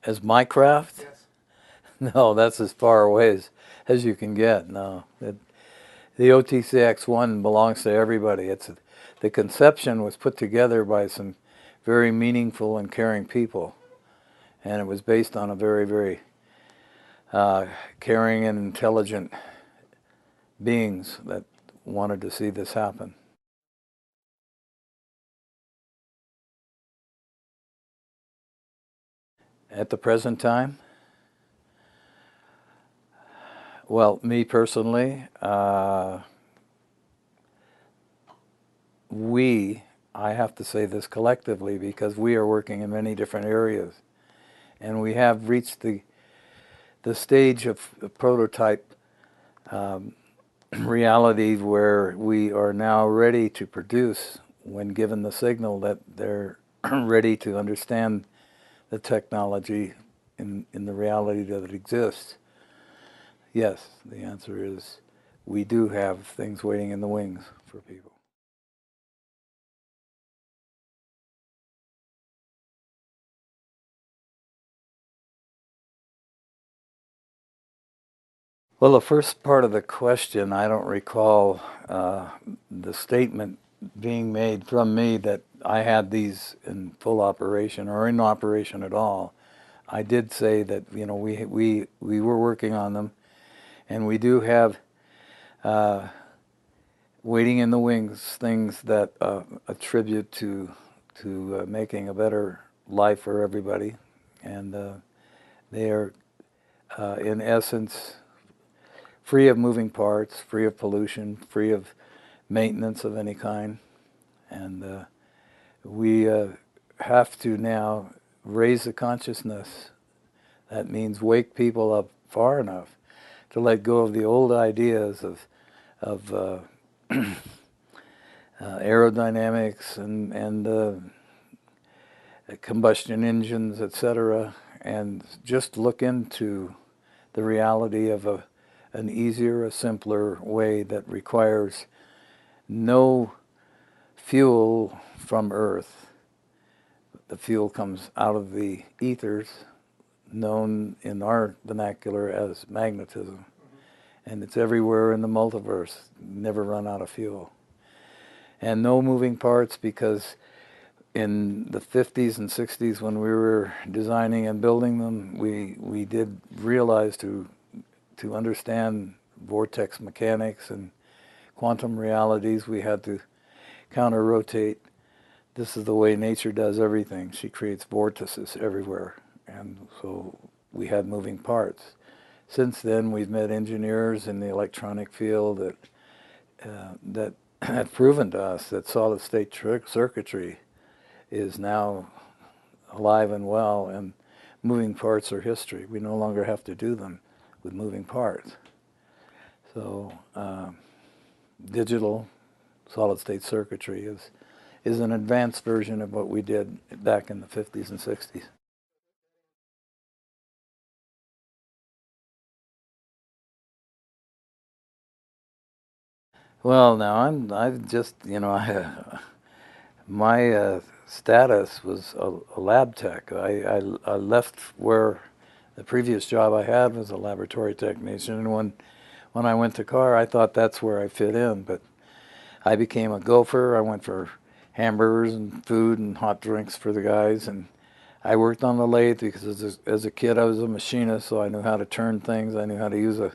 As my craft? Yes. No, that's as far away as you can get. No, the OTCX-1 belongs to everybody. The conception was put together by some very meaningful and caring people, and it was based on a very, very caring and intelligent beings that wanted to see this happen. At the present time, well, me personally, I have to say this collectively because we are working in many different areas, and we have reached the stage of prototype reality where we are now ready to produce when given the signal that they're ready to understand the technology in the reality that it exists. Yes, the answer is we do have things waiting in the wings for people. Well, the first part of the question, I don't recall the statement being made from me that I had these in full operation or in operation at all. I did say that, you know, we were working on them, and we do have waiting in the wings things that attribute to making a better life for everybody, and they are in essence free of moving parts, free of pollution, free of maintenance of any kind, and we have to now raise the consciousness. That means wake people up far enough to let go of the old ideas of aerodynamics and combustion engines, etc., and just look into the reality of an easier, a simpler way that requires no fuel from Earth. The fuel comes out of the ethers, known in our vernacular as magnetism. And it's everywhere in the multiverse. Never run out of fuel. And no moving parts, because in the 50s and 60s when we were designing and building them, we did realize to understand vortex mechanics and quantum realities, we had to counter-rotate. This is the way nature does everything. She creates vortices everywhere, and so we had moving parts. Since then, we've met engineers in the electronic field that have proven to us that solid-state circuitry is now alive and well, and moving parts are history. We no longer have to do them with moving parts. So digital solid-state circuitry is an advanced version of what we did back in the 50s and 60s. Well, now I've just, you know, my status was a lab tech. I left where the previous job I had was a laboratory technician, and when I went to car, I thought that's where I fit in, but I became a gopher. I went for hamburgers and food and hot drinks for the guys, and I worked on the lathe because as a kid I was a machinist, so I knew how to turn things. I knew how to use a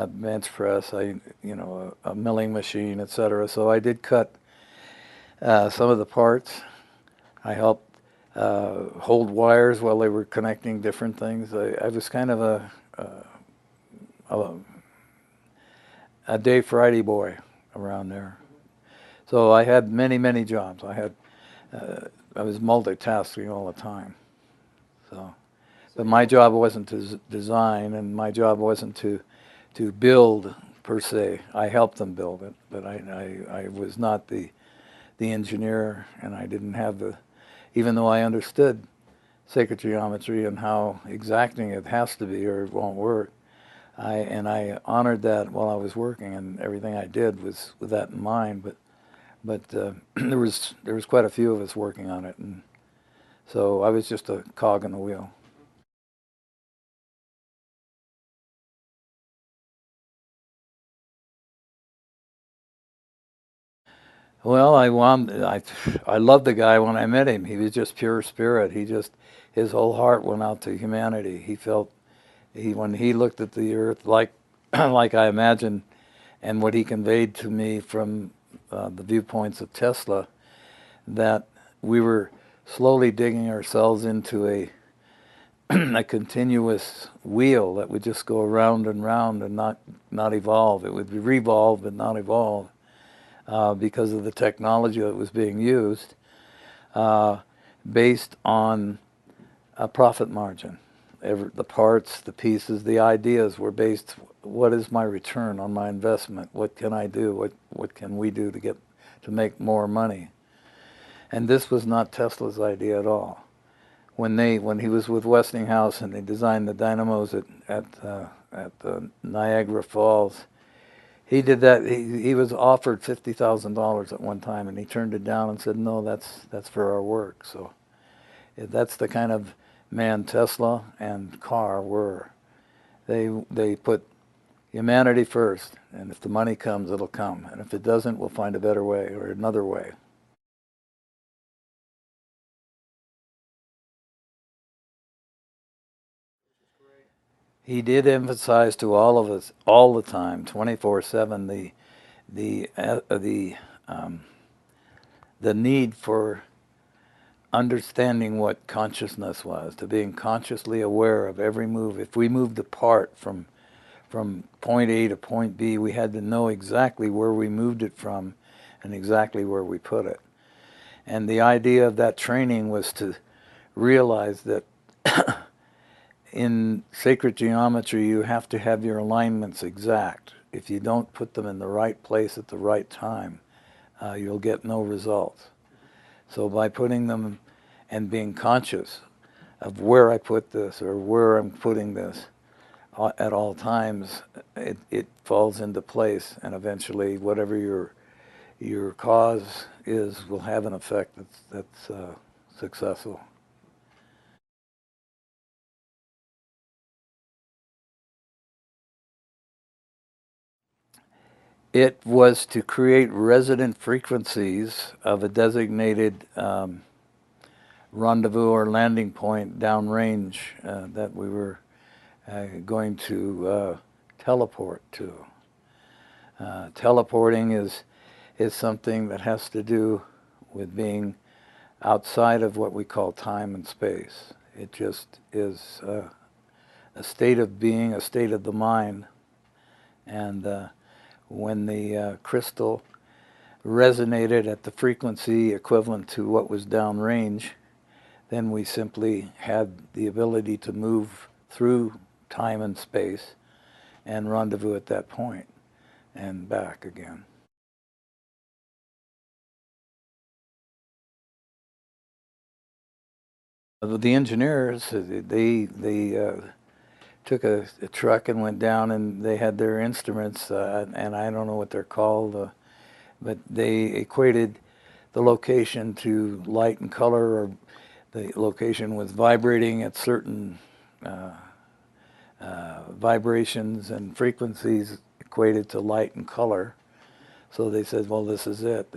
bench press, a milling machine, etc. So I did cut some of the parts. I helped hold wires while they were connecting different things. I was kind of a day Friday boy around there. So I had many jobs. I was multitasking all the time. So, but my job wasn't to design, and my job wasn't to build per se. I helped them build it, but I was not the engineer, and I didn't have even though I understood sacred geometry and how exacting it has to be or it won't work, I honored that while I was working, and everything I did was with that in mind. But there was quite a few of us working on it, and so I was just a cog in the wheel. Well, I loved the guy when I met him. He was just pure spirit. His whole heart went out to humanity. He felt, when he looked at the earth, like, like I imagine, and what he conveyed to me from the viewpoints of Tesla, that we were slowly digging ourselves into a continuous wheel that would just go around and round and not evolve. It would revolve but not evolve because of the technology that was being used, uh, based on a profit margin. The parts, the pieces, the ideas were based, what is my return on my investment? What can I do? What can we do to make more money? And this was not Tesla's idea at all. When he was with Westinghouse and they designed the dynamos at Niagara Falls, he did that. He was offered $50,000 at one time, and he turned it down and said, "No, that's for our work." So that's the kind of man Tesla and Carr were. They put humanity first, and if the money comes, it'll come, and if it doesn't, we'll find a better way or another way. He did emphasize to all of us all the time, 24/7, the uh, the um, the need for understanding what consciousness was, to being consciously aware of every move. If we moved apart from point A to point B, we had to know exactly where we moved it from and exactly where we put it. And the idea of that training was to realize that in sacred geometry, you have to have your alignments exact. If you don't put them in the right place at the right time, you'll get no results. So by putting them and being conscious of where I put this or where I'm putting this at all times, it falls into place, and eventually whatever your cause is will have an effect that's successful. It was to create resonant frequencies of a designated rendezvous or landing point downrange that we were going to teleport to. Teleporting is something that has to do with being outside of what we call time and space. It just is a state of being, a state of the mind. And when the crystal resonated at the frequency equivalent to what was downrange, then we simply had the ability to move through time and space and rendezvous at that point and back again. The engineers, they took a truck and went down, and they had their instruments, and I don't know what they're called, but they equated the location to light and color, or the location was vibrating at certain vibrations and frequencies equated to light and color. So they said, well, this is it.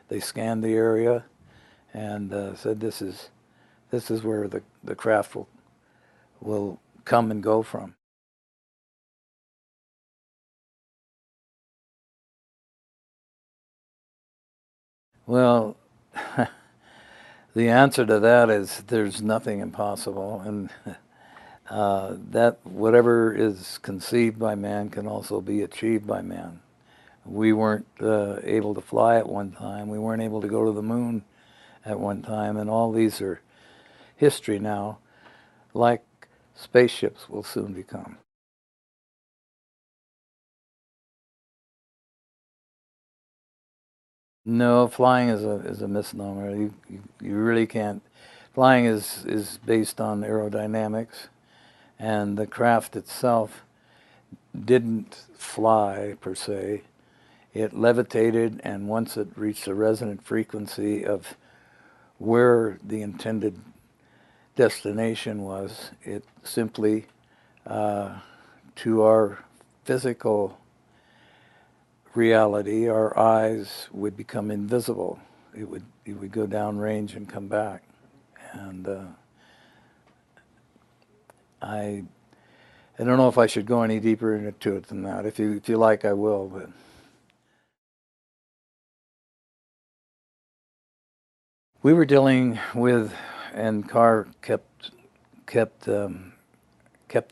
They scanned the area and said, this is where the craft will come and go from. Well, the answer to that is there's nothing impossible, and that whatever is conceived by man can also be achieved by man. We weren't able to fly at one time. We weren't able to go to the moon at one time, and all these are history now, like spaceships will soon become. No, flying is a misnomer. You really can't. Flying is based on aerodynamics, and the craft itself didn't fly per se. It levitated, and once it reached a resonant frequency of where the intended destination was, it simply, to our physical reality, our eyes would become invisible. It would go downrange and come back. And I don't know if I should go any deeper into it than that. If you like, I will. But we were dealing with, and Carr kept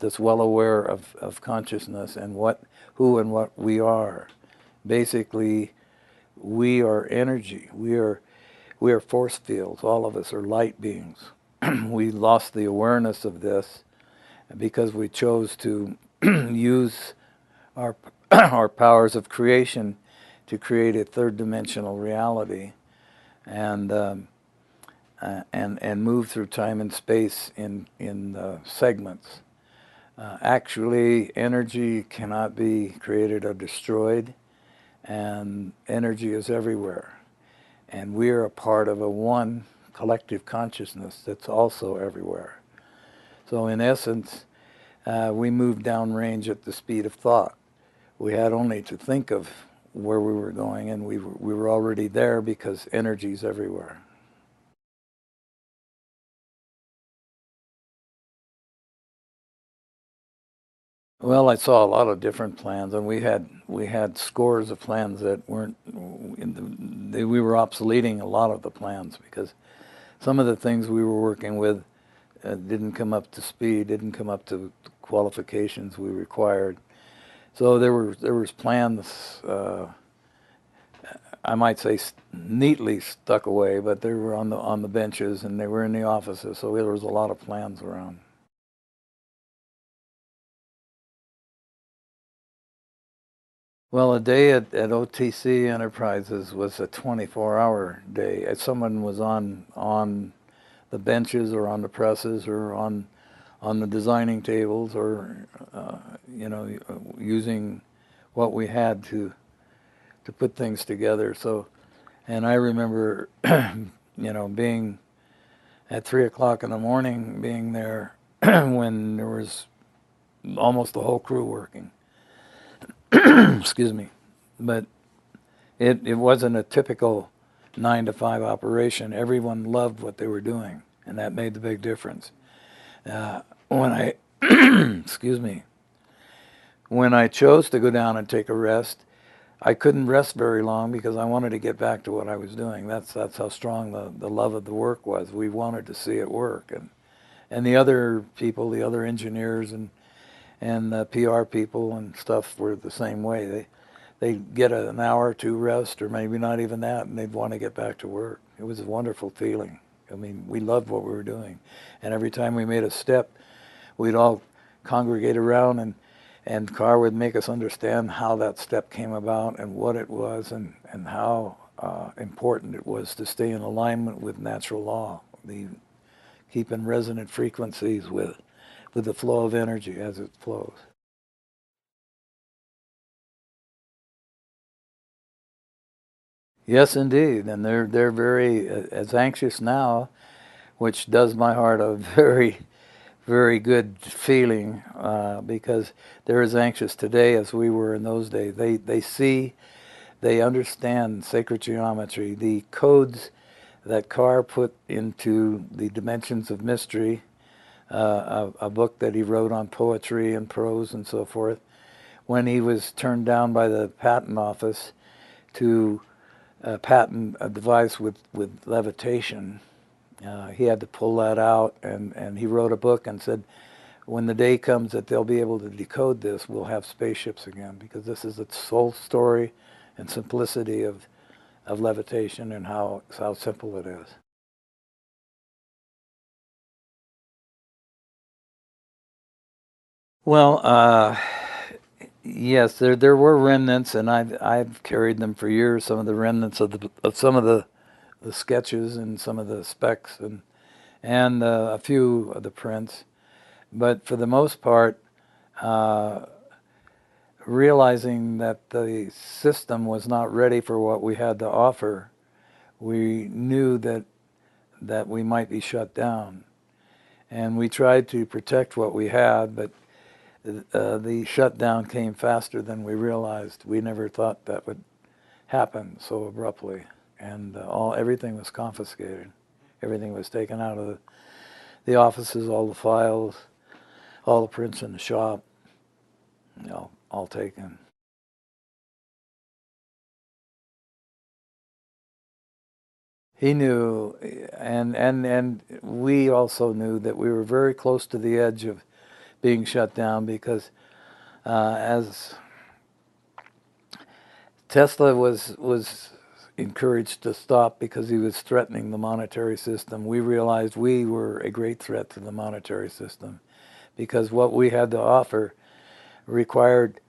us well aware of consciousness and who and what we are. Basically, we are energy. We are force fields. All of us are light beings. We lost the awareness of this because we chose to use our our powers of creation to create a third-dimensional reality, and move through time and space in segments. Actually, energy cannot be created or destroyed, and energy is everywhere. And we are a part of a one collective consciousness that's also everywhere. So in essence, we moved downrange at the speed of thought. We had only to think of where we were going, and we were already there because energy is everywhere. Well, I saw a lot of different plans, and we had scores of plans that weren't. We were obsoleting a lot of the plans because some of the things we were working with didn't come up to speed, didn't come up to the qualifications we required. So there was plans. I might say neatly stuck away, but they were on the benches and they were in the offices. So there was a lot of plans around. Well, a day at OTC Enterprises was a 24-hour day. If someone was on the benches or on the presses or on the designing tables or using what we had to put things together. So, and I remember being at 3 o'clock in the morning, being there when there was almost the whole crew working. Excuse me, but it wasn't a typical 9 to 5 operation. Everyone loved what they were doing, and that made the big difference. When I excuse me, when I chose to go down and take a rest, I couldn't rest very long because I wanted to get back to what I was doing. That's how strong the love of the work was. We wanted to see it work, and the other people, the other engineers and the PR people and stuff were the same way. They get an hour or two rest, or maybe not even that, and they'd want to get back to work. It was a wonderful feeling. I mean, we loved what we were doing, and every time we made a step, we'd all congregate around, and Carr would make us understand how that step came about and what it was, and how important it was to stay in alignment with natural law, keep in resonant frequencies with the flow of energy as it flows. Yes, indeed, and they're very as anxious now, which does my heart a very, very good feeling because they're as anxious today as we were in those days. They understand sacred geometry, the codes that Carr put into the dimensions of mystery, a book that he wrote on poetry and prose and so forth. When he was turned down by the patent office to patent a device with levitation, he had to pull that out, and he wrote a book and said, when the day comes that they'll be able to decode this, we'll have spaceships again, because this is the soul story and simplicity of levitation and how simple it is. Well, yes, there were remnants, and I've carried them for years. Some of the remnants of some of the sketches and some of the specs and a few of the prints, but for the most part, realizing that the system was not ready for what we had to offer, we knew that we might be shut down, and we tried to protect what we had, but the shutdown came faster than we realized. We never thought that would happen so abruptly, and everything was confiscated. Everything was taken out of the offices, all the files, all the prints in the shop, all taken. He knew, and we also knew that we were very close to the edge of being shut down, because as Tesla was encouraged to stop because he was threatening the monetary system, we realized we were a great threat to the monetary system, because what we had to offer required,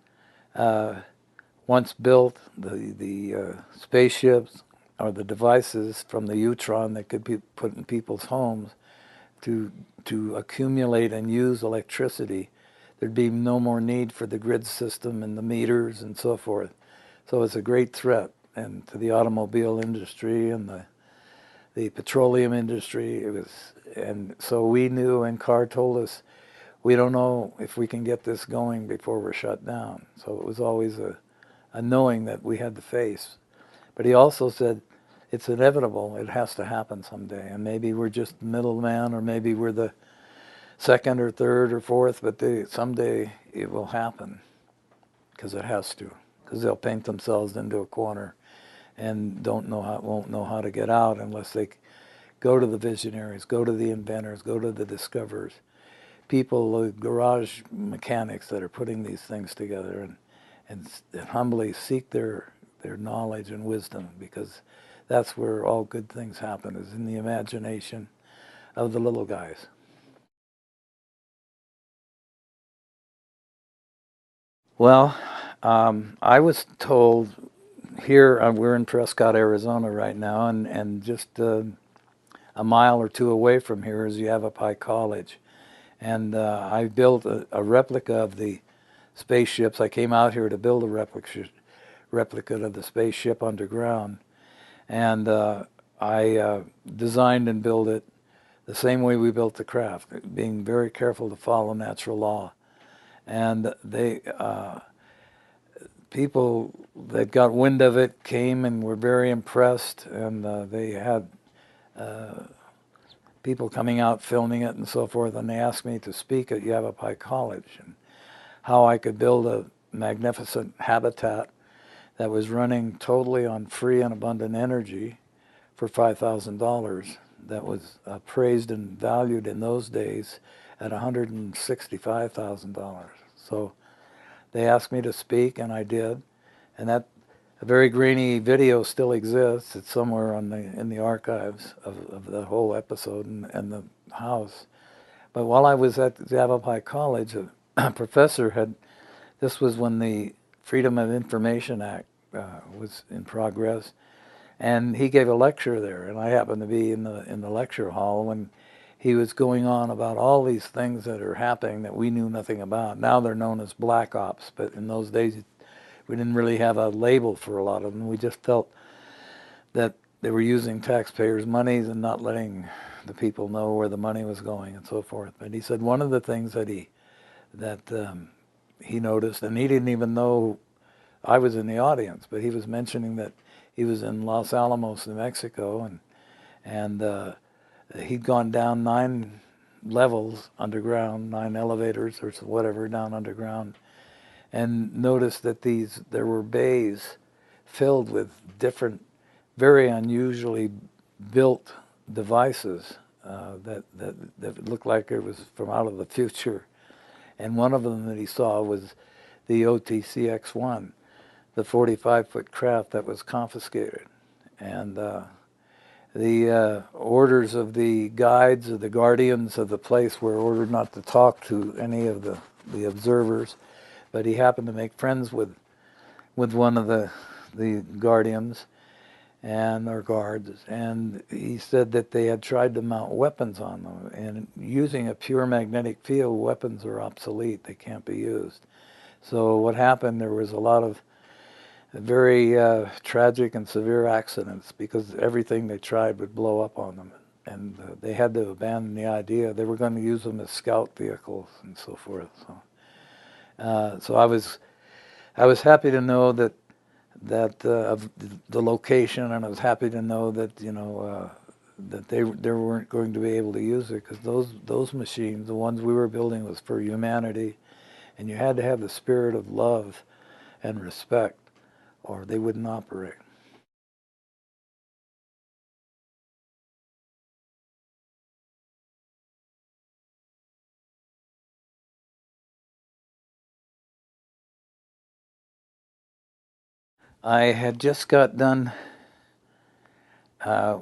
once built, the spaceships or the devices from the Utron that could be put in people's homes to accumulate and use electricity. There'd be no more need for the grid system and the meters and so forth. So it's a great threat, and to the automobile industry and the petroleum industry. And so we knew, and Carr told us, we don't know if we can get this going before we're shut down. So it was always a knowing that we had to face. But he also said, it's inevitable. It has to happen someday. And maybe we're just the middleman, or maybe we're the second or third or fourth, but someday it will happen, because it has to. Because they'll paint themselves into a corner and won't know how to get out unless they go to the visionaries, go to the inventors, go to the discoverers, people, the garage mechanics that are putting these things together, and humbly seek their knowledge and wisdom, because that's where all good things happen, is in the imagination of the little guys. Well, I was told here, we're in Prescott, Arizona right now, and just a mile or two away from here is Yavapai College. And I built a replica of the spaceships. I came out here to build a replica of the spaceship underground. And I designed and built it the same way we built the craft, being very careful to follow natural law. And people that got wind of it came and were very impressed, and they had people coming out filming it and so forth, and they asked me to speak at Yavapai College, and how I could build a magnificent habitat that was running totally on free and abundant energy for $5,000, that was appraised and valued in those days at $165,000. So they asked me to speak, and I did. And that a very grainy video still exists. It's somewhere in the archives of the whole episode and the house. But while I was at Yavapai College, a professor this was when the Freedom of Information Act was in progress, and he gave a lecture there, and I happened to be in the lecture hall when he was going on about all these things that are happening that we knew nothing about. Now they're known as black ops, but in those days we didn't really have a label for a lot of them. We just felt that they were using taxpayers' monies and not letting the people know where the money was going and so forth. But he said one of the things that he noticed, and he didn't even know I was in the audience, but he was mentioning that he was in Los Alamos, New Mexico, and he'd gone down 9 levels underground, 9 elevators or whatever down underground, and noticed that there were bays filled with different, very unusually built devices that looked like it was from out of the future. And one of them that he saw was the OTCX-1, the 45-foot craft that was confiscated. And the orders of the guides or the guardians of the place were ordered not to talk to any of the observers, but he happened to make friends with one of the guardians or guards, and he said that they had tried to mount weapons on them, and using a pure magnetic field, weapons are obsolete, they can't be used. So what happened, there was a lot of very tragic and severe accidents, because everything they tried would blow up on them, and they had to abandon the idea. They were going to use them as scout vehicles and so forth. So So I was happy to know that of the location, and I was happy to know that that they weren't going to be able to use it, because those machines, the ones we were building, was for humanity, and you had to have the spirit of love and respect, or they wouldn't operate. I had just got done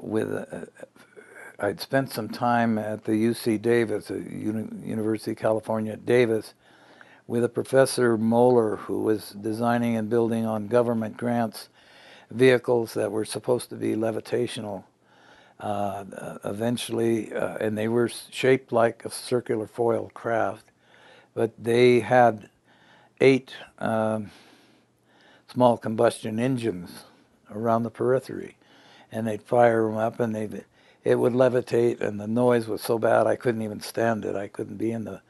with. I'd spent some time at the UC Davis, University of California at Davis, with a Professor Moeller, who was designing and building on government grants vehicles that were supposed to be levitational. Eventually, and they were shaped like a circular foil craft, but they had 8 small combustion engines around the periphery, and they'd fire them up, and it would levitate, and the noise was so bad I couldn't even stand it. I couldn't be in the.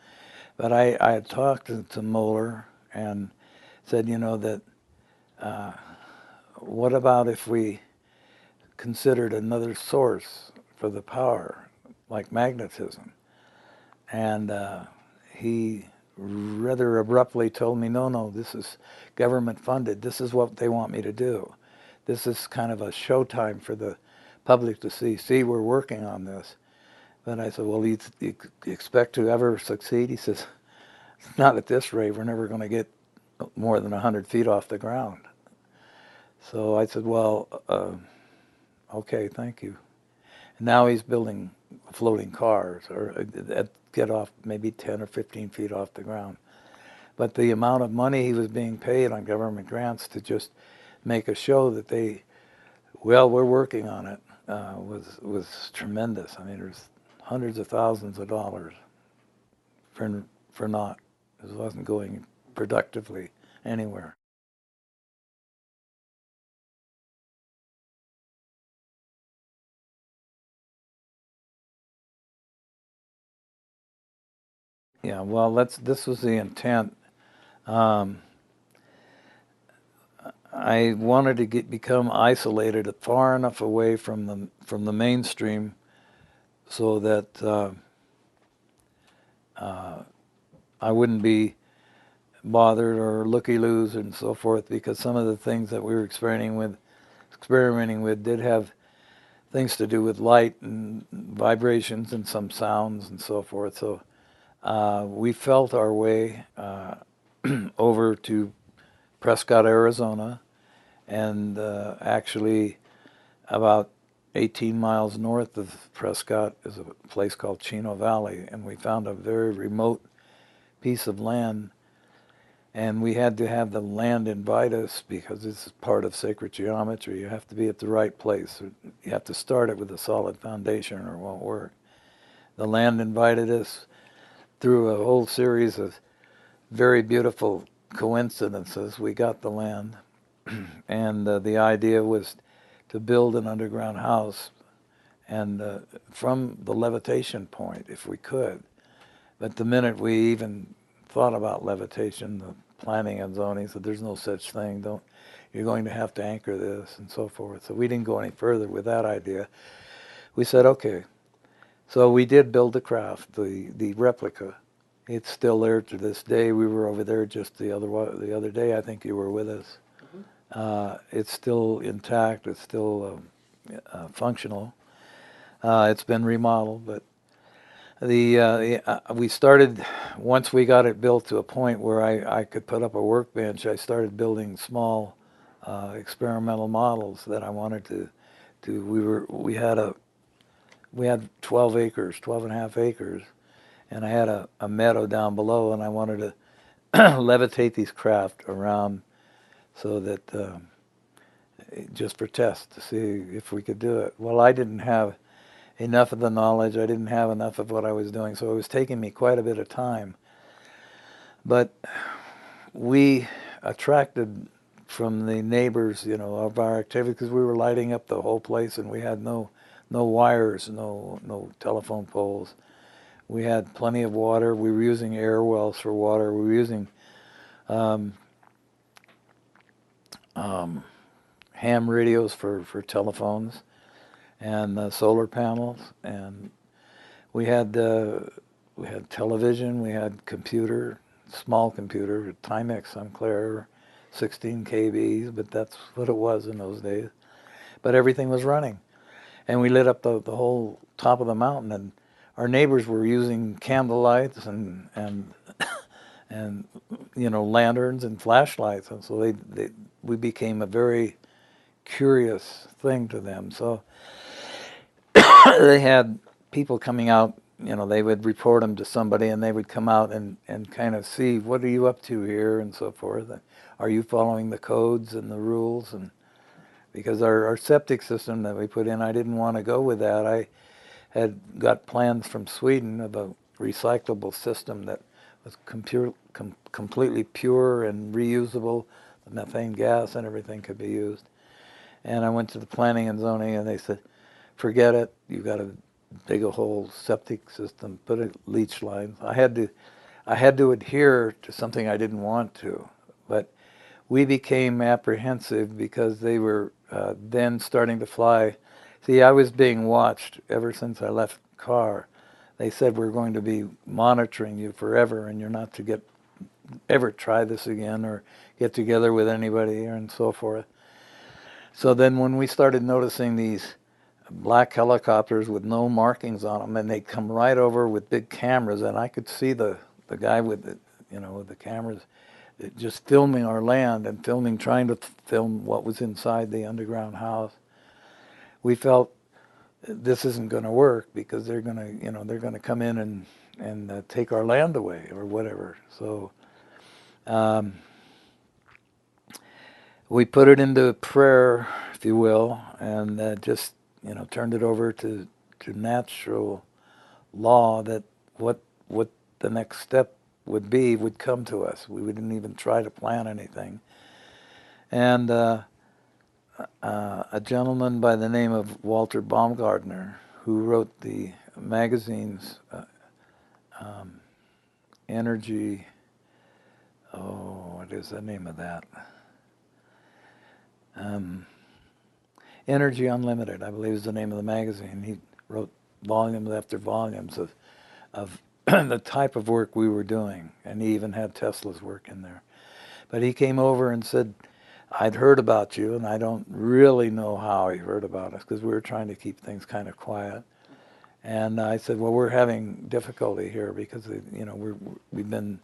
But I had talked to Moeller and said, that what about if we considered another source for the power, like magnetism? And he rather abruptly told me, no, no, this is government funded. This is what they want me to do. This is kind of a showtime for the public to see. See, we're working on this. Then I said, well, you expect to ever succeed? He says, not at this rate. We're never going to get more than 100 feet off the ground. So I said, well, okay, thank you. And now he's building floating cars, or get off maybe 10 or 15 feet off the ground. But the amount of money he was being paid on government grants to just make a show that we're working on it, was tremendous. I mean, there's hundreds of thousands of dollars for naught. It wasn't going productively anywhere. Yeah, well, this was the intent. Um, I wanted to become isolated far enough away from the mainstream, so that I wouldn't be bothered or looky-loos and so forth, because some of the things that we were experimenting with did have things to do with light and vibrations and some sounds and so forth. So we felt our way over to Prescott, Arizona, and actually about 18 miles north of Prescott is a place called Chino Valley, and we found a very remote piece of land, and we had to have the land invite us, because this is part of sacred geometry. You have to be at the right place. You have to start it with a solid foundation or it won't work. The land invited us through a whole series of very beautiful coincidences. We got the land, and the idea was to build an underground house, and from the levitation point, if we could. But the minute we even thought about levitation, the planning and zoning said, there's no such thing. You're going to have to anchor this and so forth. So we didn't go any further with that idea. We said, okay. So we did build the craft, the replica. It's still there to this day. We were over there just the other day. I think you were with us. It's still intact. It's still functional. It's been remodeled, but we started, once we got it built to a point where I could put up a workbench. I started building small experimental models that I wanted to. We had 12 acres, 12 and a half acres, and I had a meadow down below, and I wanted to levitate these craft around, so that just for tests, to see if we could do it. Well, I didn't have enough of the knowledge. I didn't have enough of what I was doing, so it was taking me quite a bit of time. But we attracted from the neighbors, of our activity, because we were lighting up the whole place, and we had no wires, no telephone poles. We had plenty of water. We were using air wells for water. We were using um, ham radios for telephones, and solar panels, and we had television, we had computer, small computer, Timex Sinclair, 16 kBs, but that's what it was in those days. But everything was running, and we lit up the whole top of the mountain, and our neighbors were using candle lights and and lanterns and flashlights, and so we became a very curious thing to them. So they had people coming out, they would report them to somebody, and they would come out and kind of see, what are you up to here, and so forth. Are you following the codes and the rules? And because our septic system that we put in, I didn't want to go with that. I had got plans from Sweden of a recyclable system that was completely pure and reusable. The methane gas and everything could be used. And I went to the planning and zoning, and they said, forget it. You've got to dig a whole septic system, put a leach line. I had to adhere to something I didn't want to, but we became apprehensive because they were then starting to fly. See, I was being watched ever since I left Carr. They said, we're going to be monitoring you forever, and you're not to ever try this again or get together with anybody and so forth. So then when we started noticing these black helicopters with no markings on them, and they'd come right over with big cameras, and I could see the guy with the cameras just filming our land and trying to film what was inside the underground house. We felt this isn't going to work because they're going to come in and take our land away or whatever. So we put it into prayer, if you will, and just turned it over to natural law, that what the next step would come to us. We wouldn't even try to plan anything. And a gentleman by the name of Walter Baumgartner, who wrote the magazines Energy, what is the name of that? Energy Unlimited, I believe, is the name of the magazine. He wrote volumes after volumes of the type of work we were doing, and he even had Tesla's work in there. But he came over and said, I'd heard about you, and I don't really know how he heard about us, because we were trying to keep things kind of quiet. And I said, well, we're having difficulty here because we've been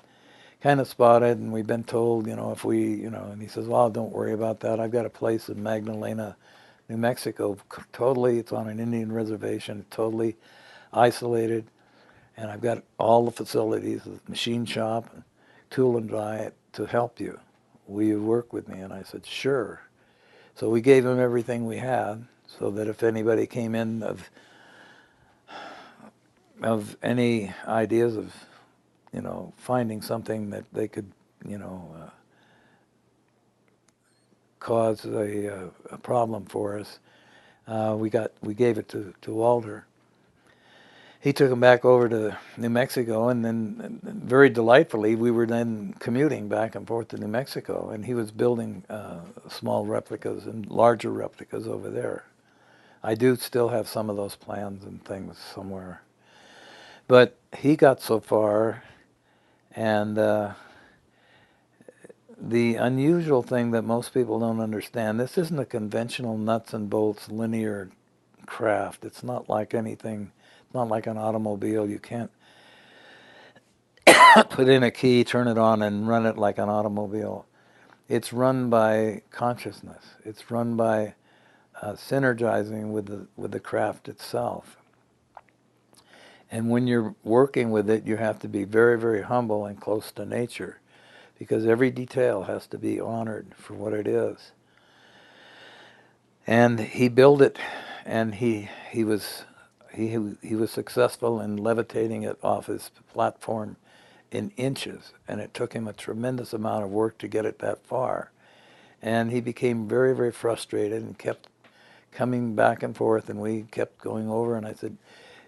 kind of spotted, and we've been told, if we, and he says, well, don't worry about that. I've got a place in Magdalena, New Mexico, it's on an Indian reservation, totally isolated, and I've got all the facilities, the machine shop, tool and die to help you. Will you work with me? And I said, sure. So we gave him everything we had, so that if anybody came in of any ideas of, finding something that they could, cause a problem for us, we gave it to Walter. He took him back over to New Mexico, and then very delightfully, we were then commuting back and forth to New Mexico, and he was building small replicas and larger replicas over there. I do still have some of those plans and things somewhere. But he got so far, and the unusual thing that most people don't understand, this isn't a conventional nuts and bolts linear craft. It's not like anything, not like an automobile. You can't put in a key, turn it on, and run it like an automobile. It's run by consciousness. It's run by synergizing with the craft itself. And when you're working with it, you have to be very, very humble and close to nature, because every detail has to be honored for what it is. And he built it, and he was successful in levitating it off his platform in inches, and it took him a tremendous amount of work to get it that far. And he became very, very frustrated and kept coming back and forth, and we kept going over, and I said,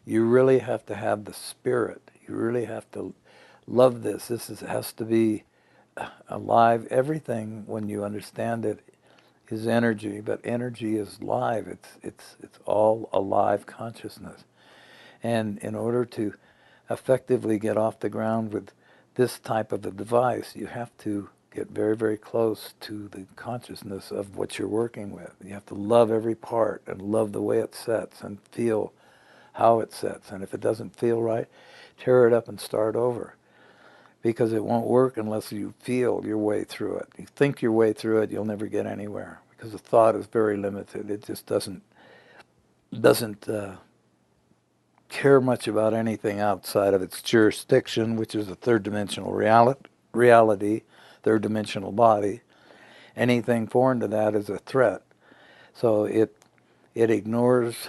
you really have to have the spirit. You really have to love this. This has to be alive. Everything, when you understand it, is energy, but energy is live. It's all alive consciousness. And in order to effectively get off the ground with this type of a device, you have to get very, very close to the consciousness of what you're working with. You have to love every part and love the way it sets and feel how it sets. And if it doesn't feel right, tear it up and start over. Because it won't work unless you feel your way through it. You think your way through it, you'll never get anywhere. Because the thought is very limited. It just doesn't care much about anything outside of its jurisdiction, which is a third-dimensional reality, third-dimensional body. Anything foreign to that is a threat. So it ignores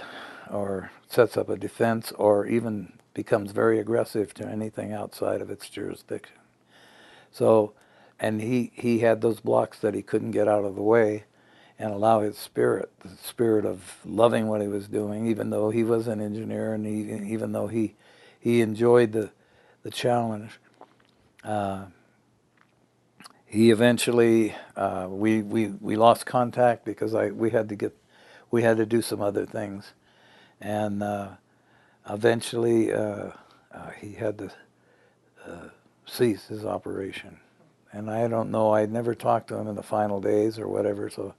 or sets up a defense or even becomes very aggressive to anything outside of its jurisdiction. So, and he had those blocks that he couldn't get out of the way and allow his spirit, the spirit of loving what he was doing, even though he was an engineer and even though he enjoyed the challenge. He eventually, we lost contact because we had to do some other things, and eventually he had to cease his operation. And I don't know, I never talked to him in the final days or whatever, so,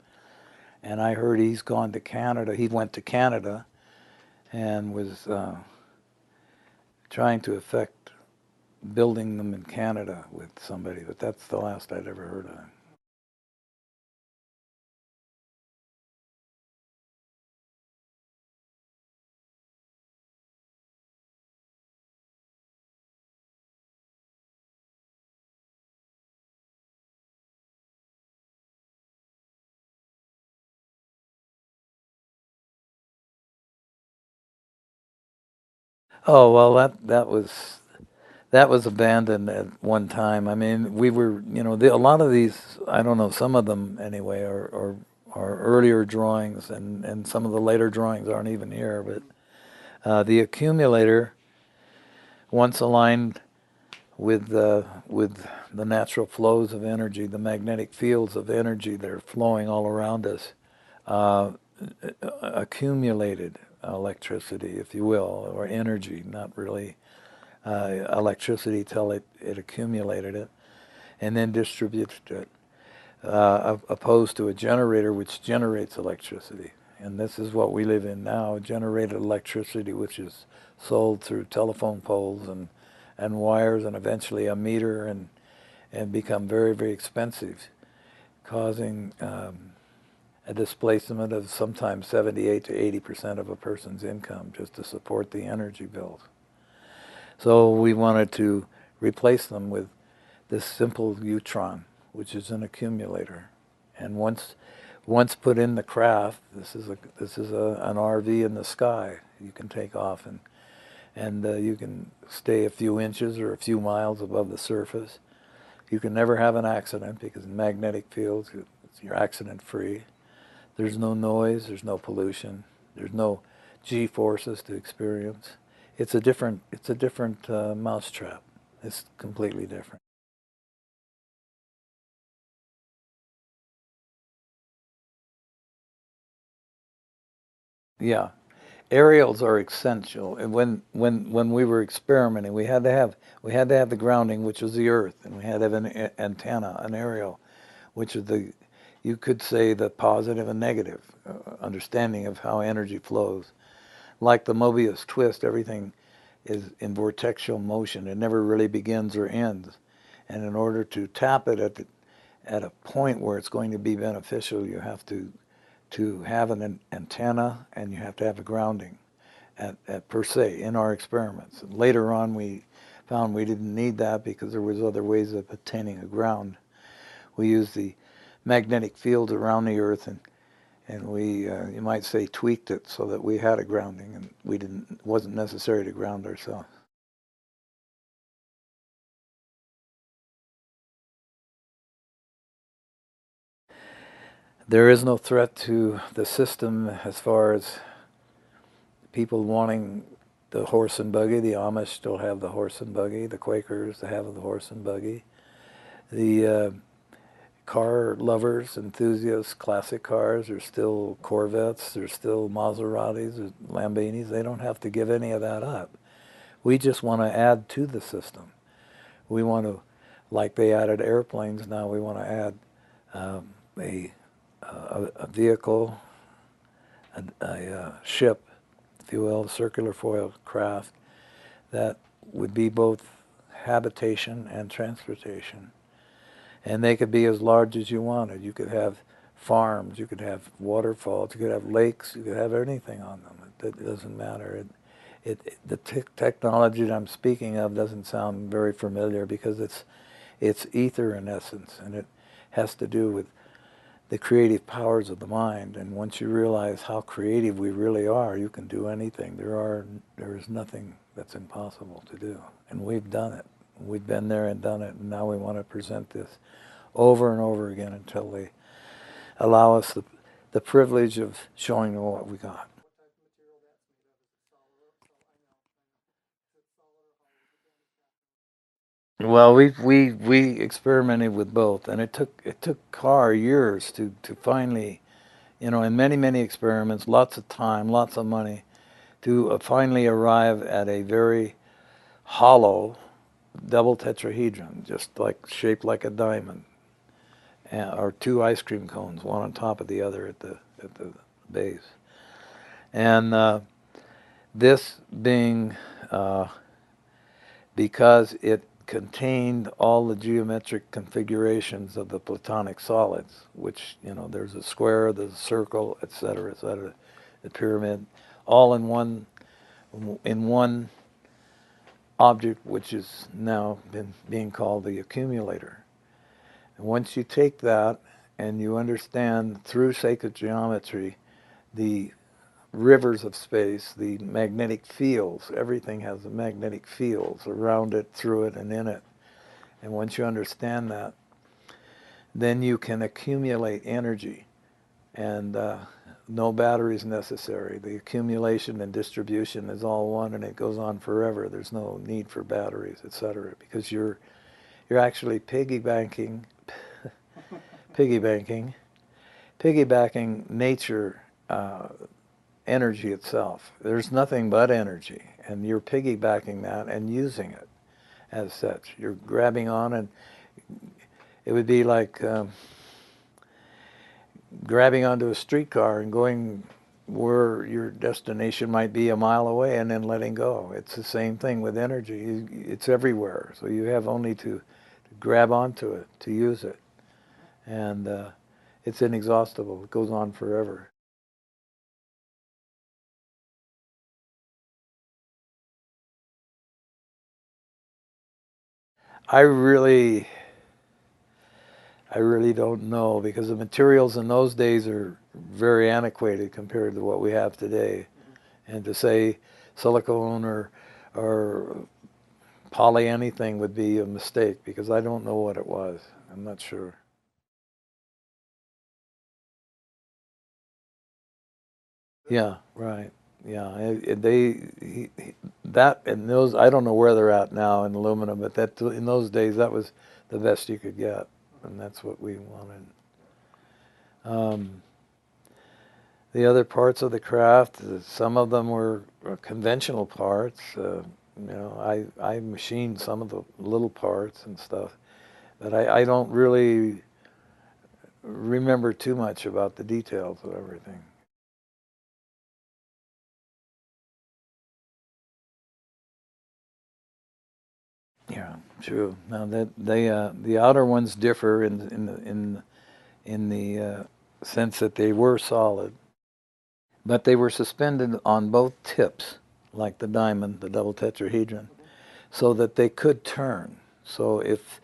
and I heard he's gone to Canada. He went to Canada and was trying to effect building them in Canada with somebody, but that's the last I'd ever heard of him. Oh, well, that was abandoned at one time. I mean, we were, a lot of these, I don't know, some of them anyway, are earlier drawings, and some of the later drawings aren't even here. But the accumulator, once aligned with the natural flows of energy, the magnetic fields of energy that are flowing all around us, uh, accumulated electricity, if you will, or energy, not really electricity till it accumulated it, and then distributed it, opposed to a generator which generates electricity. And this is what we live in now, generated electricity, which is sold through telephone poles and wires and eventually a meter and become very, very expensive, causing a displacement of sometimes 78 to 80% of a person's income just to support the energy bills. So we wanted to replace them with this simple Utron, which is an accumulator. And once put in the craft, this is an RV in the sky. You can take off and you can stay a few inches or a few miles above the surface. You can never have an accident because in magnetic fields, you're accident free. There's no noise, there's no pollution, there's no G-forces to experience. It's a different mousetrap. It's completely different. Yeah, aerials are essential. And when we were experimenting, we had to have the grounding, which was the Earth, and we had to have an antenna, an aerial, which is you could say the positive and negative understanding of how energy flows. Like the Mobius twist, everything is in vortexual motion. It never really begins or ends. And in order to tap it at a point where it's going to be beneficial, you have to have an antenna and you have to have a grounding at per se in our experiments. And later on, we found we didn't need that because there was other ways of attaining a ground. We used the magnetic field around the Earth and we, you might say, tweaked it so that we had a grounding, and it wasn't necessary to ground ourselves. There is no threat to the system as far as people wanting the horse and buggy. The Amish still have the horse and buggy. The Quakers have the horse and buggy. The car lovers, enthusiasts, classic cars, there's still Corvettes, there's still Maseratis, there's Lamborghinis. They don't have to give any of that up. We just want to add to the system. We want to, like they added airplanes, now we want to add a, a vehicle, a ship, if you will, a circular foil craft that would be both habitation and transportation. And they could be as large as you wanted. You could have farms, you could have waterfalls, you could have lakes, you could have anything on them. It doesn't matter. The technology that I'm speaking of doesn't sound very familiar because it's ether in essence, and it has to do with the creative powers of the mind. And once you realize how creative we really are, you can do anything. There is nothing that's impossible to do, and we've done it. We've been there and done it, and now we want to present this over and over again until they allow us the privilege of showing them what we got. Well, we experimented with both, and it took Carr years to finally, in many experiments, lots of time, lots of money, to finally arrive at a very hollow double tetrahedron, just like shaped like a diamond, or two ice cream cones, one on top of the other at the base. And this being because it contained all the geometric configurations of the Platonic solids, which, there's a square, there's a circle, etc., etc., the pyramid, all in one object, which is now being called the accumulator. And once you take that and you understand through sacred geometry the rivers of space, the magnetic fields, everything has the magnetic fields around it, through it, and in it. And once you understand that, then you can accumulate energy, and no batteries necessary. The accumulation and distribution is all one, and it goes on forever. There's no need for batteries, etc., because you're actually piggybacking nature, energy itself. There's nothing but energy, and you're piggybacking that and using it as such. You're grabbing on, and it would be like grabbing onto a streetcar and going where your destination might be a mile away and then letting go. It's the same thing with energy. It's everywhere, so you have only to grab onto it, to use it. And it's inexhaustible. It goes on forever. I really, I really don't know, because the materials in those days are very antiquated compared to what we have today. And to say silicone or poly anything would be a mistake, because I don't know what it was. I'm not sure. Yeah, right. Yeah, that and those, I don't know where they're at now in aluminum, but that in those days that was the best you could get, and that's what we wanted. Um, the other parts of the craft, some of them were conventional parts. I machined some of the little parts and stuff, but I don't really remember too much about the details of everything. Yeah, true. Now that the outer ones differ in the sense that they were solid, but they were suspended on both tips, like the diamond, the double tetrahedron, so that they could turn. So if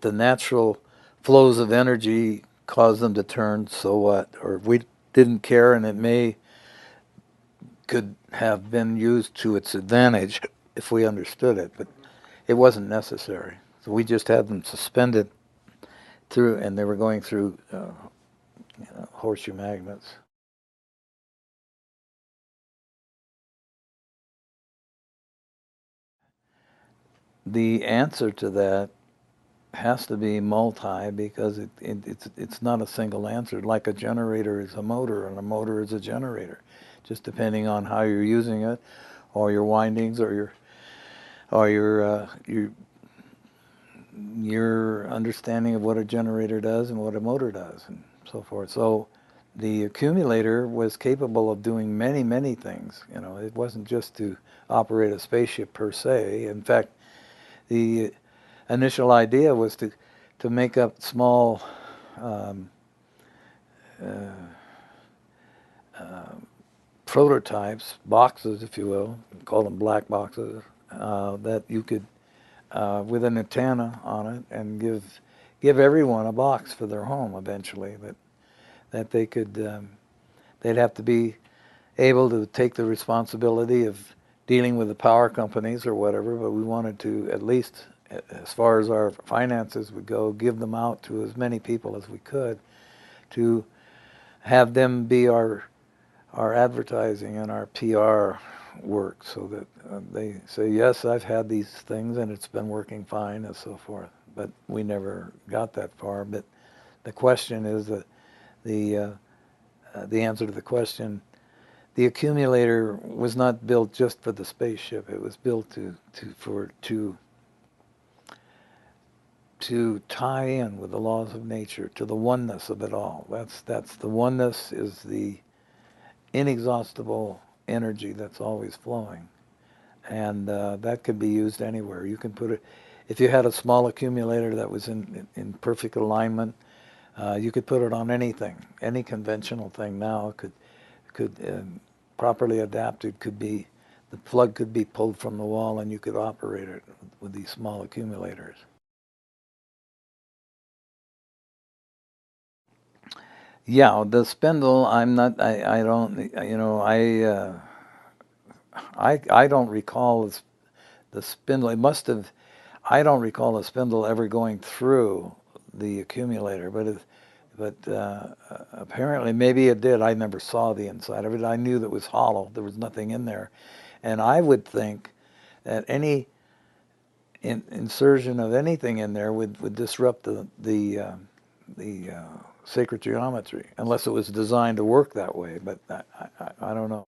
the natural flows of energy caused them to turn, so what? Or if we didn't care, and it could have been used to its advantage if we understood it, but it wasn't necessary. So we just had them suspended through, and they were going through horseshoe magnets. The answer to that has to be multi, because it's not a single answer. Like a generator is a motor, and a motor is a generator, just depending on how you're using it, or your windings, or your understanding of what a generator does and what a motor does, and so forth. So the accumulator was capable of doing many, many things. You know, it wasn't just to operate a spaceship per se. In fact, the initial idea was to make up small um, uh, uh, prototypes, boxes, if you will, call them black boxes, that you could, with an antenna on it, and give everyone a box for their home eventually. That they could, they'd have to be able to take the responsibility of dealing with the power companies or whatever, but we wanted to, at least as far as our finances would go, give them out to as many people as we could, to have them be our advertising and our PR work, so that they say, yes, I've had these things and it's been working fine, and so forth. But we never got that far. But the question is that the answer to the question, the accumulator was not built just for the spaceship. It was built to tie in with the laws of nature, to the oneness of it all. That's the oneness, is the inexhaustible energy that's always flowing, and that can be used anywhere. You can put it, if you had a small accumulator that was in perfect alignment, you could put it on anything. Any conventional thing now could properly adapted, could be, the plug could be pulled from the wall and you could operate it with these small accumulators. Yeah, the spindle, I'm not, I don't, you know, I don't recall the spindle. It must have, I don't recall the spindle ever going through the accumulator, but apparently maybe it did. I never saw the inside of it. I knew that it was hollow. There was nothing in there. And I would think that any insertion of anything in there would disrupt the sacred geometry, unless it was designed to work that way. But I don't know.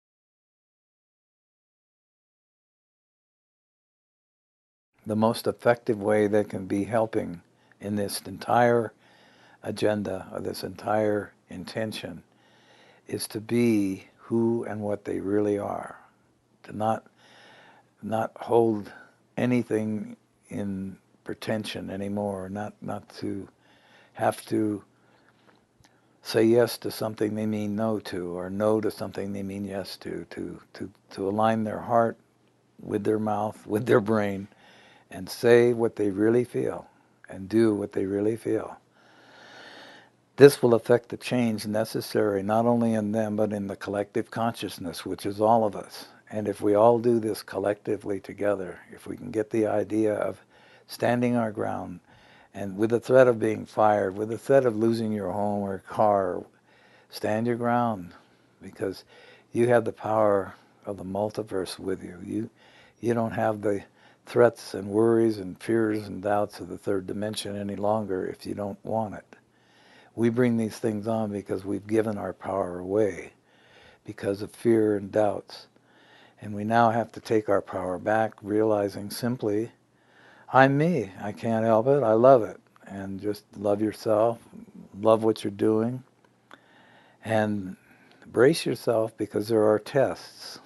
The most effective way that can be helping in this entire agenda, or this entire intention, is to be who and what they really are. To not hold anything in pretension anymore. Not to have to say yes to something they mean no to, or no to something they mean yes to. To align their heart with their mouth, with their brain, and say what they really feel, and do what they really feel. This will affect the change necessary not only in them, but in the collective consciousness, which is all of us. And if we all do this collectively together, if we can get the idea of standing our ground, and with the threat of being fired, with the threat of losing your home or car, stand your ground, because you have the power of the multiverse with you. You don't have the threats and worries and fears and doubts of the third dimension any longer if you don't want it. We bring these things on because we've given our power away because of fear and doubts. And we now have to take our power back, realizing simply, I'm me. I can't help it. I love it. And just love yourself, love what you're doing, and brace yourself, because there are tests.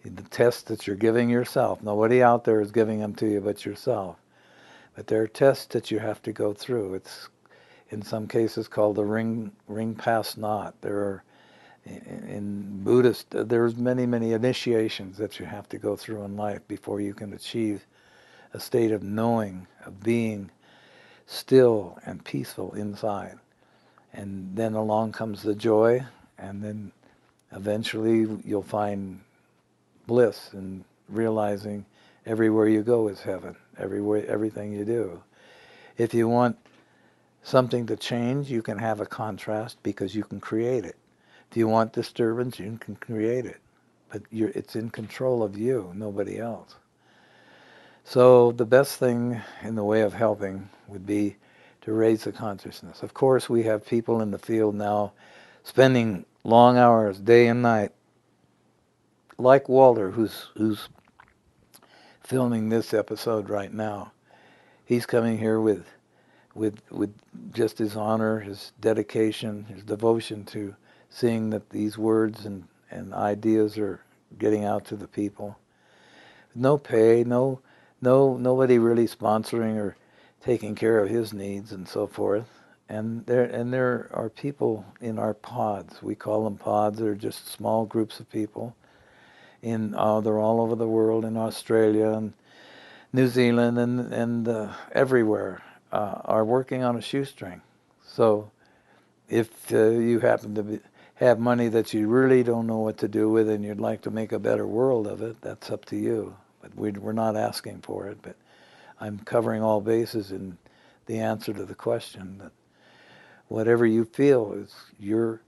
The tests that you're giving yourself. Nobody out there is giving them to you but yourself. But there are tests that you have to go through. It's in some cases called the ring pass knot. There are, in Buddhist, there's many initiations that you have to go through in life before you can achieve a state of knowing, of being still and peaceful inside. And then along comes the joy, and then eventually you'll find bliss in realizing everywhere you go is heaven, everything you do. If you want something to change, you can have a contrast, because you can create it. If you want disturbance, you can create it. But it's in control of you, nobody else. So the best thing in the way of helping would be to raise the consciousness. Of course, we have people in the field now spending long hours, day and night, like Walter, who's filming this episode right now. He's coming here with just his honor, his dedication, his devotion to seeing that these words and ideas are getting out to the people. No pay, nobody really sponsoring or taking care of his needs and so forth. And there are people in our pods. We call them pods. They're just small groups of people. They're all over the world, in Australia and New Zealand and everywhere, are working on a shoestring. So if you happen to have money that you really don't know what to do with and you'd like to make a better world of it, that's up to you. But we're not asking for it. But I'm covering all bases in the answer to the question that whatever you feel is your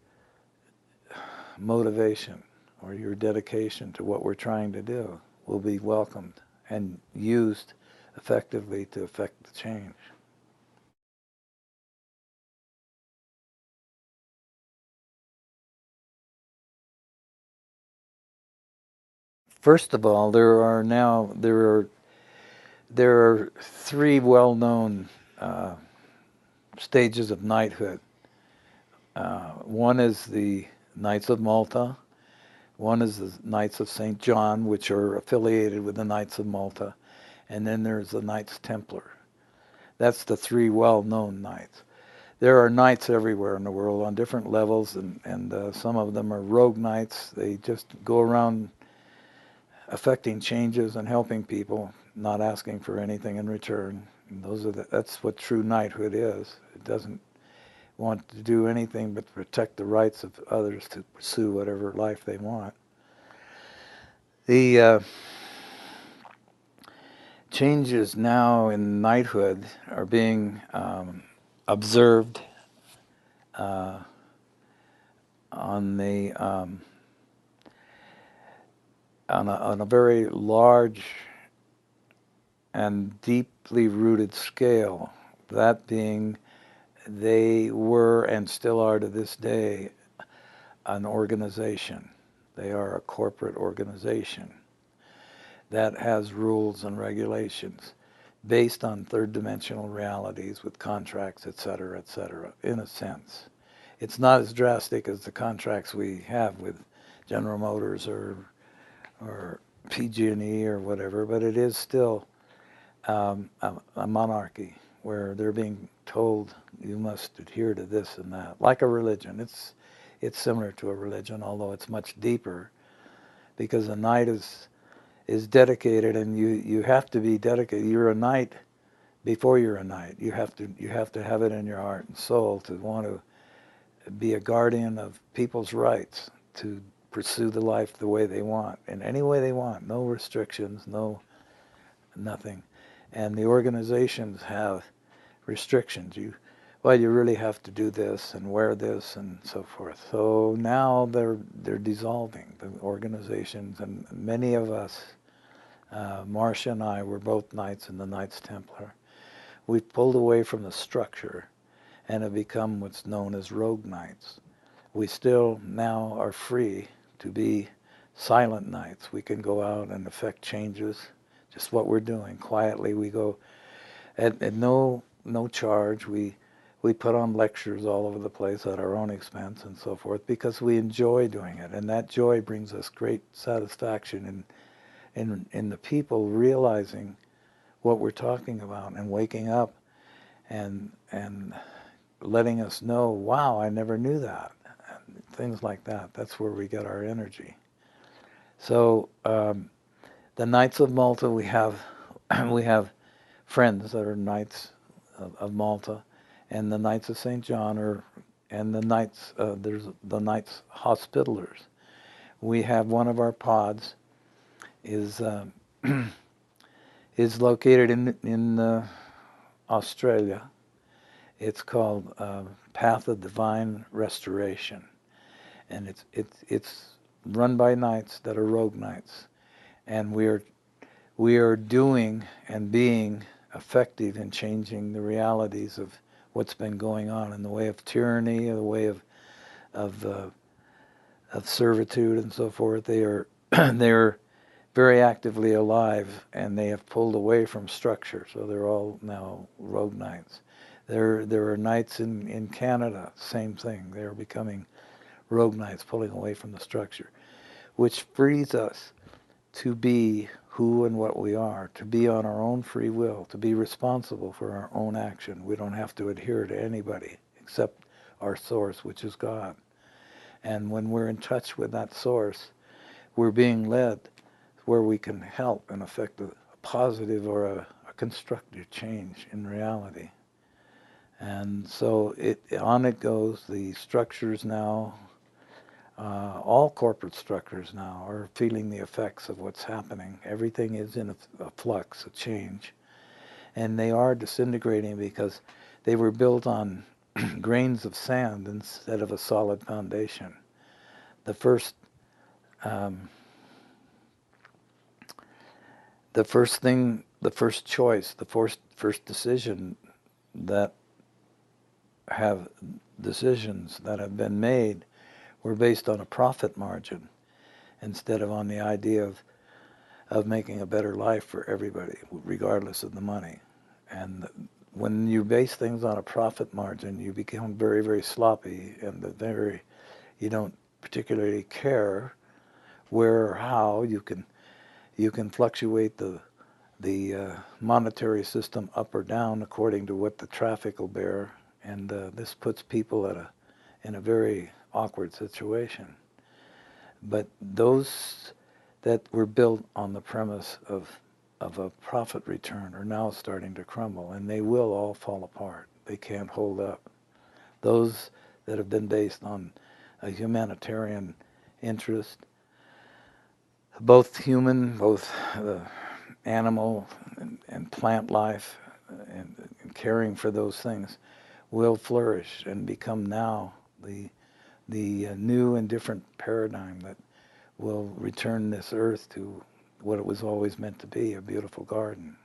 motivation or your dedication to what we're trying to do will be welcomed and used effectively to affect the change. First of all, there are three well-known stages of knighthood. One is the Knights of Malta. One is the Knights of St. John, which are affiliated with the Knights of Malta. And then there's the Knights Templar. That's the three well-known knights. There are knights everywhere in the world on different levels, and some of them are rogue knights. They just go around affecting changes and helping people, not asking for anything in return. And that's what true knighthood is. It doesn't want to do anything but protect the rights of others to pursue whatever life they want. The changes now in knighthood are being observed on the on a very large and deeply rooted scale. That being, they were and still are to this day an organization. They are a corporate organization that has rules and regulations based on third dimensional realities with contracts, et cetera, in a sense. It's not as drastic as the contracts we have with General Motors or PG&E or whatever, but it is still a monarchy where they're being told you must adhere to this and that, like a religion. It's similar to a religion, although it's much deeper, because a knight is dedicated, and you have to be dedicated. You're a knight before you're a knight. You have to have it in your heart and soul to want to be a guardian of people's rights to pursue the life the way they want, in any way they want, no restrictions, nothing. And the organizations have restrictions. You really have to do this and wear this and so forth. So now they're dissolving the organizations, and many of us, Marcia and I, were both knights in the Knights Templar. We've pulled away from the structure and have become what's known as rogue knights. We still now are free to be silent knights. We can go out and effect changes, just what we're doing. Quietly we go at no charge. We put on lectures all over the place at our own expense and so forth, because we enjoy doing it, and that joy brings us great satisfaction in the people realizing what we're talking about and waking up and letting us know, wow, I never knew that. And things like that. That's where we get our energy. So the Knights of Malta, we have we have friends that are Knights of Malta, and the Knights of St. John and the Knights, there's the Knights Hospitallers. We have one of our pods is is located in Australia. It's called Path of Divine Restoration, and it's run by knights that are rogue knights, and we are doing and being effective in changing the realities of what's been going on in the way of tyranny, in the way of, uh, of servitude and so forth. They are they're very actively alive, and they have pulled away from structure, so they're all now rogue knights. There are knights in Canada, same thing. They're becoming rogue knights, pulling away from the structure, which frees us to be who and what we are, to be on our own free will, to be responsible for our own action. We don't have to adhere to anybody except our source, which is God. And when we're in touch with that source, we're being led where we can help and affect a positive or a constructive change in reality. And so on it goes. The structures now, all corporate structures now, are feeling the effects of what's happening. Everything is in a flux, a change. And they are disintegrating because they were built on grains of sand instead of a solid foundation. The first choice, the first decision that decisions that have been made were based on a profit margin instead of on the idea of making a better life for everybody, regardless of the money. And when you base things on a profit margin, you become very, very sloppy, and you don't particularly care where or how you can fluctuate the monetary system up or down according to what the traffic will bear, and this puts people in a very awkward situation. But those that were built on the premise of a profit return are now starting to crumble, and they will all fall apart. They can't hold up. Those that have been based on a humanitarian interest, both human, both animal and plant life, and caring for those things, will flourish and become now the new and different paradigm that will return this earth to what it was always meant to be, a beautiful garden.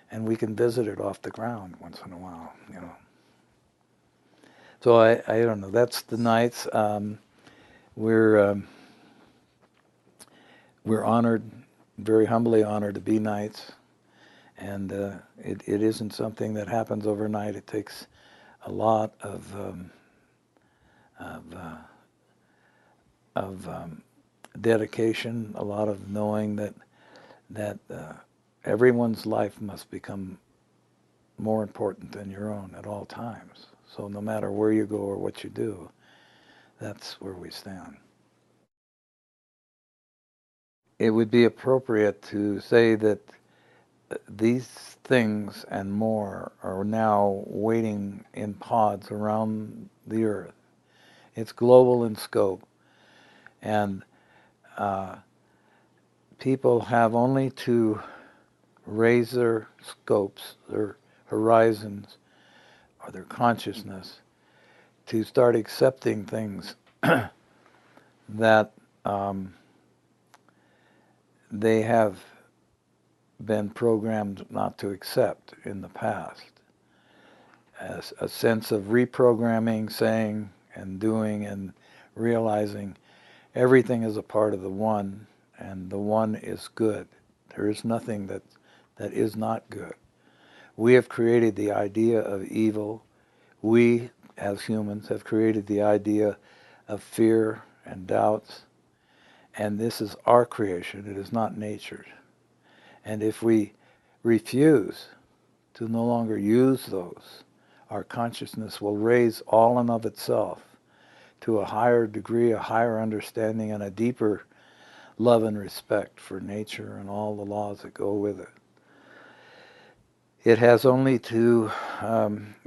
And we can visit it off the ground once in a while, you know. So I don't know. That's the Knights. We're honored, very humbly honored to be Knights, and it isn't something that happens overnight. It takes a lot of dedication, a lot of knowing that everyone's life must become more important than your own at all times. So no matter where you go or what you do, that's where we stand. It would be appropriate to say that these things and more are now waiting in pods around the earth. It's global in scope, and people have only to raise their scopes, their horizons, or their consciousness to start accepting things that they have been programmed not to accept in the past. As a sense of reprogramming, saying and doing and realizing everything is a part of the one, and the one is good. There is nothing that is not good. We have created the idea of evil. We, as humans, have created the idea of fear and doubts. And this is our creation. It is not nature's. And if we refuse to no longer use those, our consciousness will raise all and of itself to a higher degree, a higher understanding, and a deeper love and respect for nature and all the laws that go with it. It has only to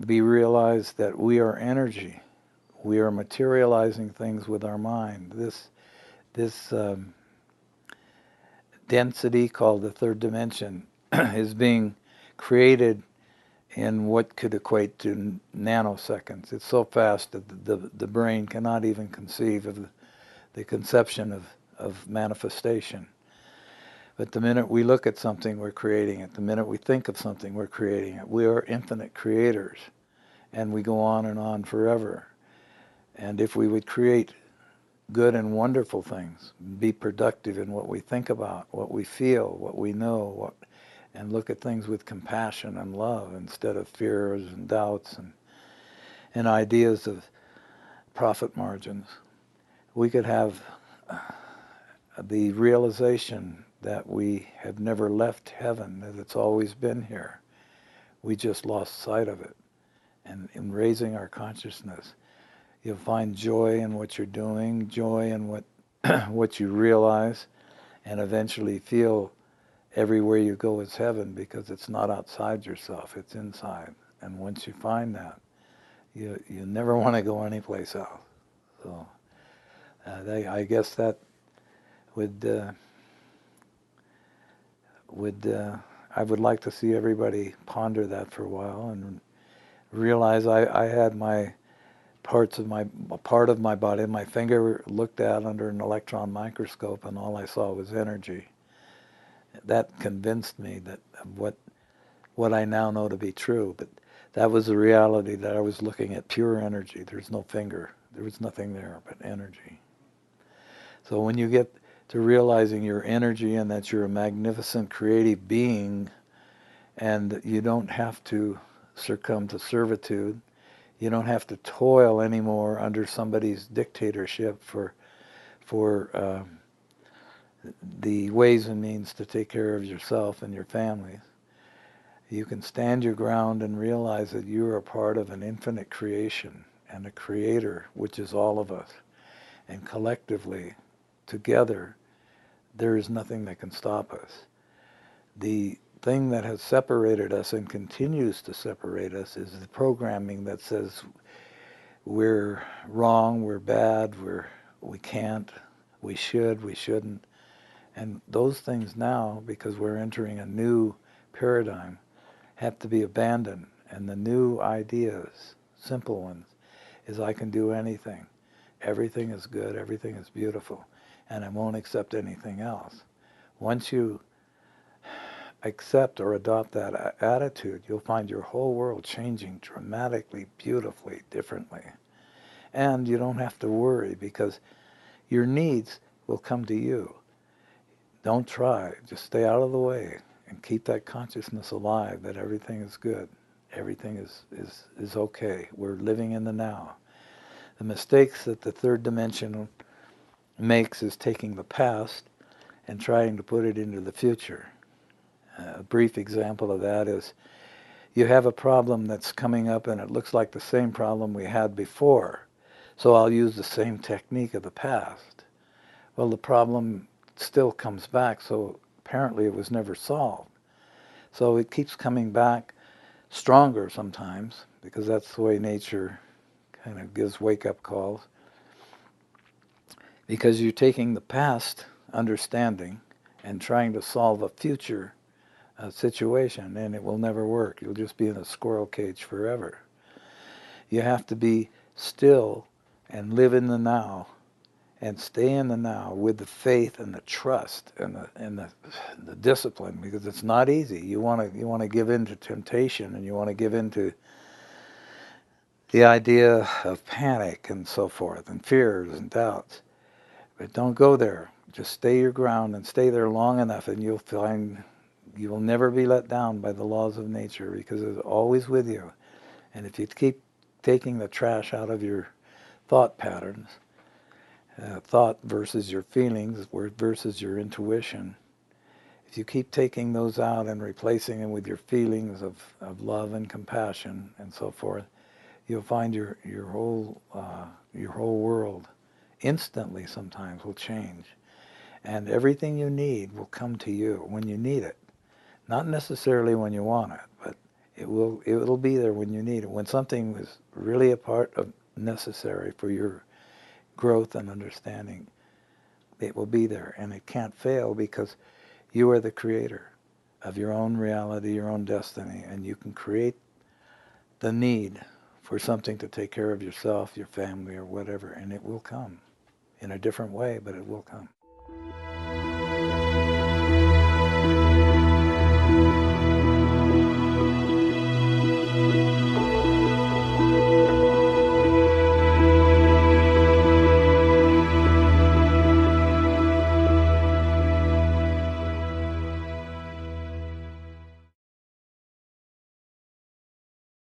be realized that we are energy. We are materializing things with our mind. This density called the third dimension is being created in what could equate to nanoseconds. It's so fast that the brain cannot even conceive of the conception of manifestation. But the minute we look at something, we're creating it. The minute we think of something, we're creating it. We are infinite creators, and we go on forever. And if we would create good and wonderful things, be productive in what we think about, what we feel, what we know, and look at things with compassion and love instead of fears and doubts and ideas of profit margins, we could have the realization that we have never left heaven, that it's always been here. We just lost sight of it. And in raising our consciousness, you'll find joy in what you're doing, joy in what what you realize, and eventually feel everywhere you go is heaven, because it's not outside yourself, it's inside. And once you find that, you never want to go anyplace else. So I guess that would I would like to see everybody ponder that for a while and realize I had my part of my body, my finger, looked at under an electron microscope, and all I saw was energy. That convinced me that what I now know to be true, but that was the reality, that I was looking at pure energy. There's no finger. There was nothing there but energy. So when you get to realizing your energy and that you're a magnificent creative being, and you don't have to succumb to servitude, you don't have to toil anymore under somebody's dictatorship for the ways and means to take care of yourself and your families. You can stand your ground and realize that you are a part of an infinite creation and a creator, which is all of us. And collectively, together, there is nothing that can stop us. The thing that has separated us and continues to separate us is the programming that says we're wrong, we're bad, we can't, we should, we shouldn't. And those things now, because we're entering a new paradigm, have to be abandoned. And the new ideas, simple ones, is I can do anything. Everything is good, everything is beautiful, and I won't accept anything else. Once you accept or adopt that attitude, you'll find your whole world changing dramatically, beautifully, differently. And you don't have to worry, because your needs will come to you. Don't try. Just stay out of the way and keep that consciousness alive that everything is good. Everything is okay. We're living in the now. The mistakes that the third dimension makes is taking the past and trying to put it into the future. A brief example of that is you have a problem that's coming up and it looks like the same problem we had before. So I'll use the same technique of the past. Well, the problem still comes back, so apparently it was never solved. So it keeps coming back stronger sometimes, because that's the way nature kind of gives wake-up calls. Because you're taking the past understanding and trying to solve a future situation, and it will never work. You'll just be in a squirrel cage forever. You have to be still and live in the now, and stay in the now with the faith and the trust and the discipline, because it's not easy. You want to give in to temptation, and you want to give in to the idea of panic and so forth, and fears and doubts. But don't go there. Just stay your ground and stay there long enough, and you'll find you will never be let down by the laws of nature, because it's always with you. And if you keep taking the trash out of your thought patterns, thought versus your feelings versus your intuition, if you keep taking those out and replacing them with your feelings of love and compassion and so forth, you'll find your whole world instantly sometimes will change. And everything you need will come to you when you need it. Not necessarily when you want it, but it'll be there when you need it. When something is really a part of necessary for your growth and understanding, it will be there, and it can't fail, because you are the creator of your own reality, your own destiny, and you can create the need for something to take care of yourself, your family, or whatever, and it will come in a different way, but it will come.